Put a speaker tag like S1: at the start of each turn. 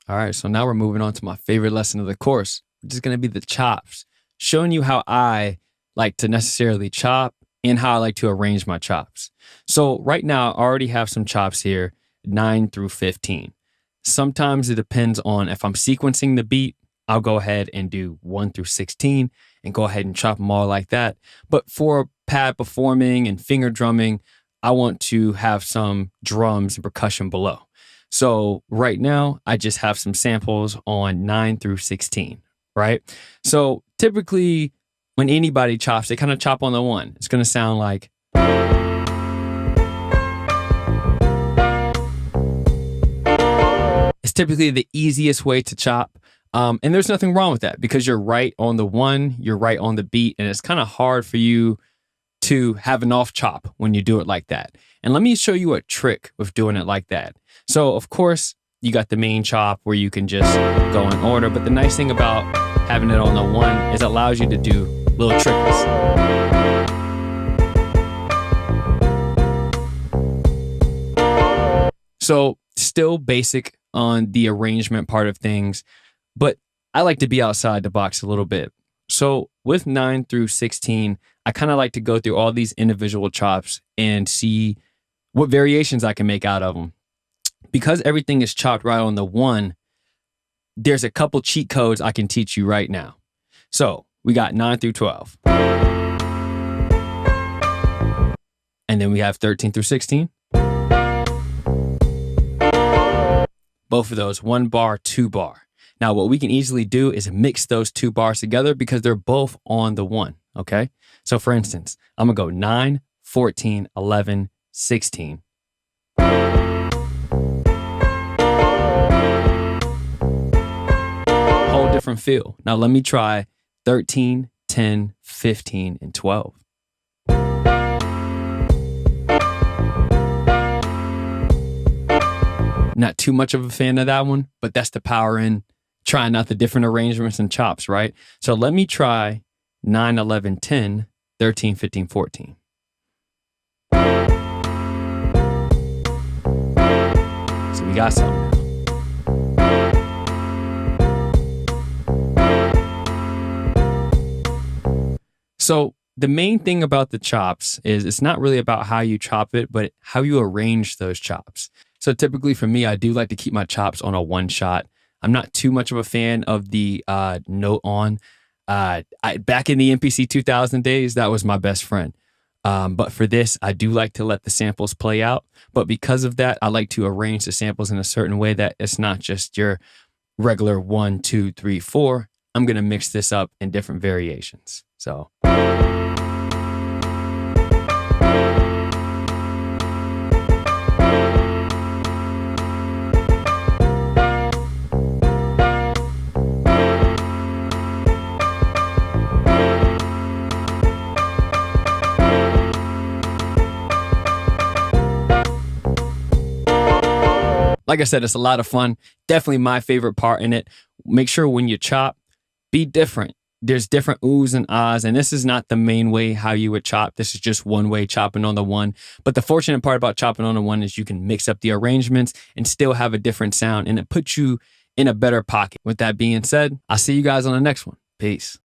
S1: All right, so now we're moving on to my favorite lesson of the course, which is going to be the chops, showing you how I like to necessarily chop and how I like to arrange my chops. So right now, I already have some chops here, 9 through 15. Sometimes it depends on if I'm sequencing the beat, I'll go ahead and do 1 through 16 and go ahead and chop them all like that. But for pad performing and finger drumming, I want to have some drums and percussion below. So right now, I just have some samples on 9 through 16, right? So typically, when anybody chops, they kind of chop on the 1. It's going to sound like. It's typically the easiest way to chop. And there's nothing wrong with that because you're right on the 1, you're right on the beat, and it's kind of hard for you to have an off chop when you do it like that. And let me show you a trick with doing it like that. So of course, you got the main chop where you can just go in order. But the nice thing about having it on the 1 is it allows you to do little tricks. So still basic on the arrangement part of things, but I like to be outside the box a little bit. So with 9 through 16, I kind of like to go through all these individual chops and see what variations I can make out of them. Because everything is chopped right on the 1, there's a couple cheat codes I can teach you right now. So we got 9 through 12. And then we have 13 through 16. Both of those, 1 bar, 2 bar. Now, what we can easily do is mix those 2 bars together because they're both on the 1, okay? So for instance, I'm gonna go 9, 14, 11, 16. Whole different feel. Now let me try 13, 10, 15, and 12. Not too much of a fan of that one, but that's the power in trying out the different arrangements and chops, right? So let me try 9, 11, 10, 13, 15, 14. So we got something now. So the main thing about the chops is it's not really about how you chop it, but how you arrange those chops. So typically for me, I do like to keep my chops on a 1 shot. I'm not too much of a fan of the note on. Back in the MPC 2000 days, that was my best friend. But for this, I do like to let the samples play out. But because of that, I like to arrange the samples in a certain way that it's not just your regular 1, 2, 3, 4. I'm going to mix this up in different variations. So. Like I said, it's a lot of fun. Definitely my favorite part in it. Make sure when you chop, be different. There's different oohs and ahs, and this is not the main way how you would chop. This is just one way, chopping on the 1. But the fortunate part about chopping on the 1 is you can mix up the arrangements and still have a different sound, and it puts you in a better pocket. With that being said, I'll see you guys on the next one. Peace.